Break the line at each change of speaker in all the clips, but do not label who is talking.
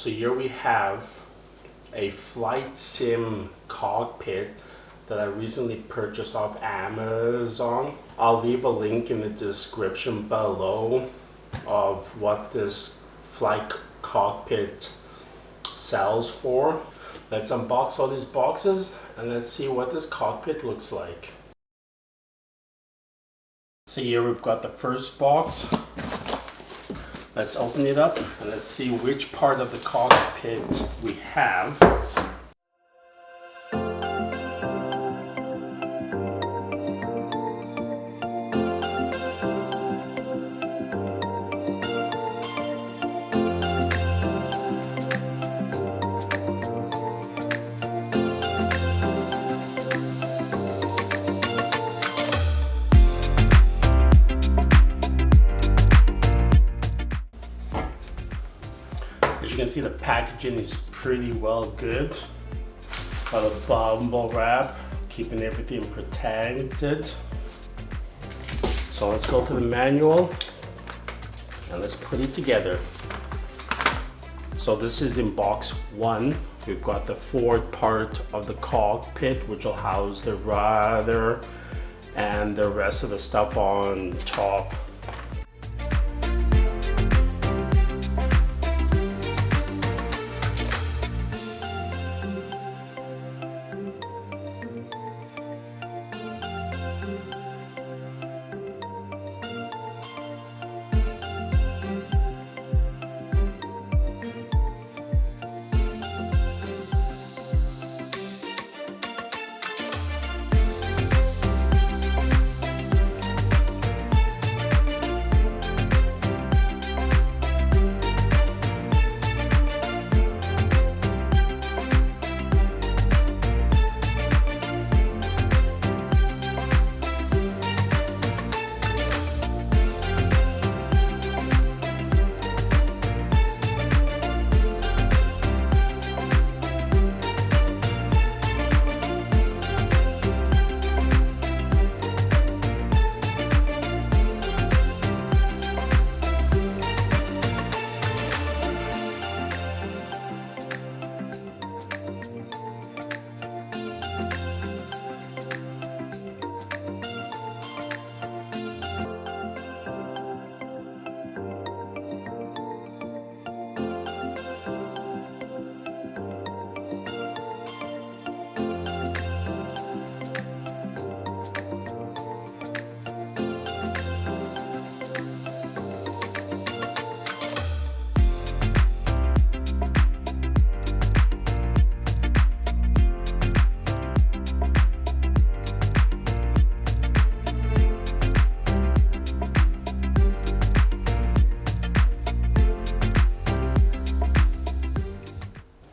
So here we have a flight sim cockpit that I recently purchased off Amazon. I'll leave a link in the description below of what this flight cockpit sells for. Let's unbox all these boxes and let's see what this cockpit looks like. So here we've got the first box. Let's open it up and let's see which part of the cockpit we have. As you can see, the packaging is pretty well good. Got a bubble wrap, keeping everything protected. So let's go to the manual and let's put it together. So this is in box 1. We've got the forward part of the cockpit, which will house the rudder and the rest of the stuff on top.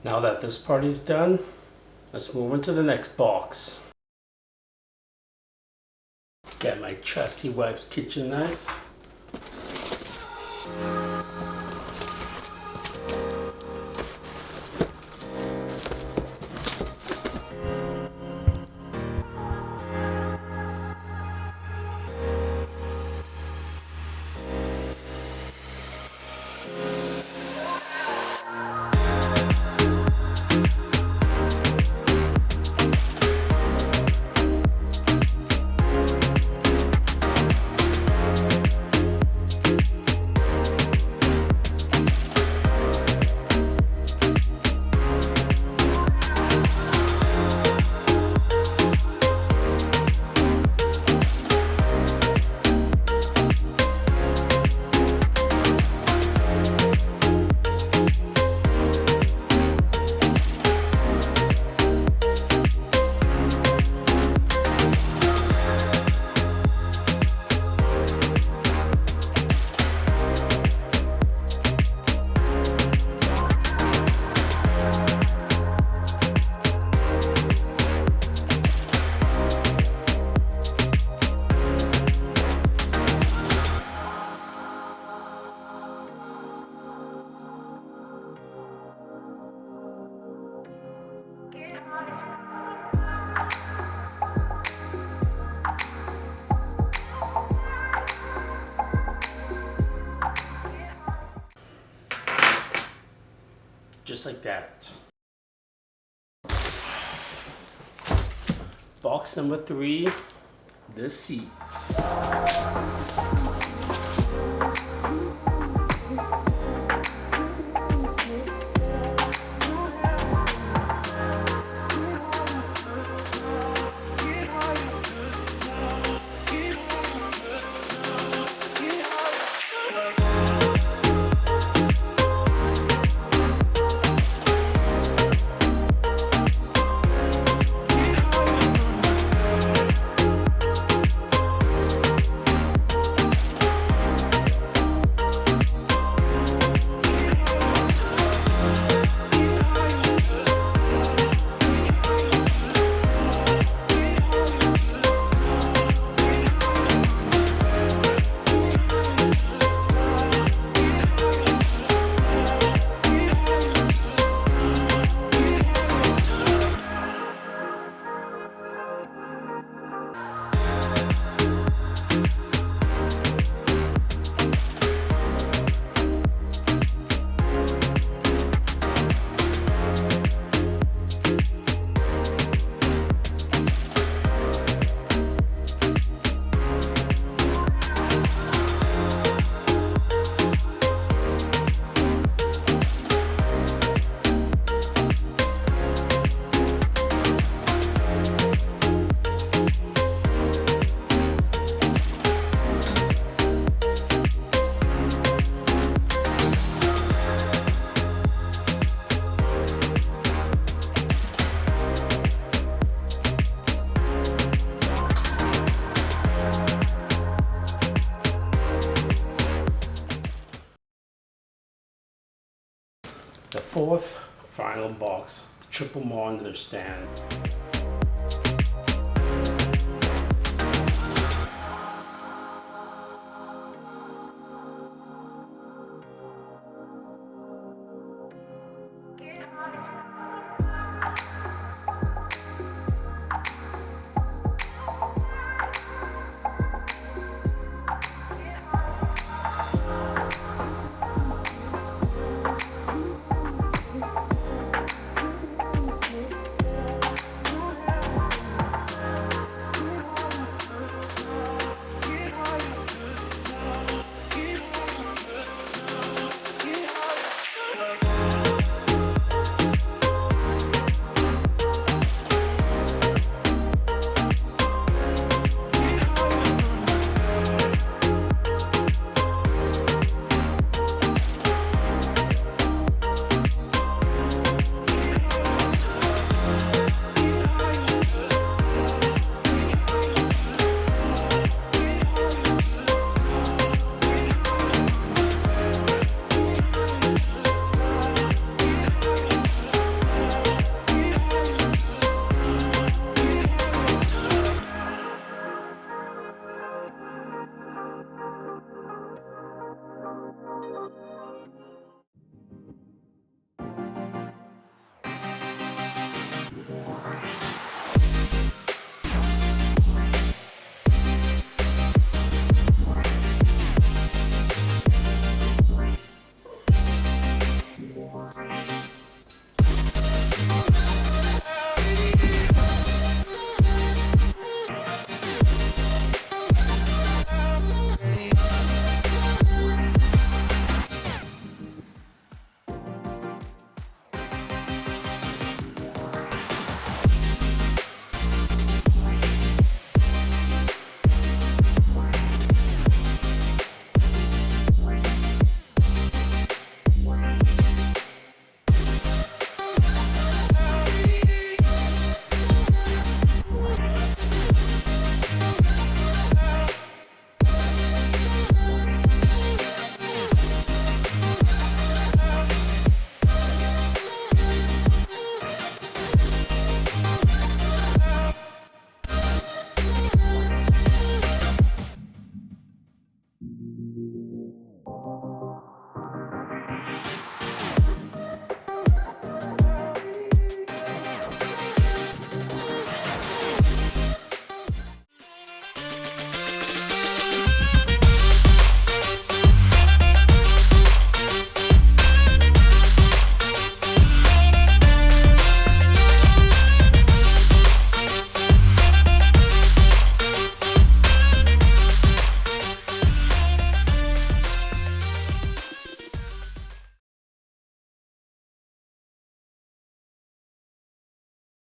Now that this part is done, let's move on to the next box. Get my trusty wife's kitchen knife. just like that. Box number 3, the seat. The 4th final box, triple monitor stand.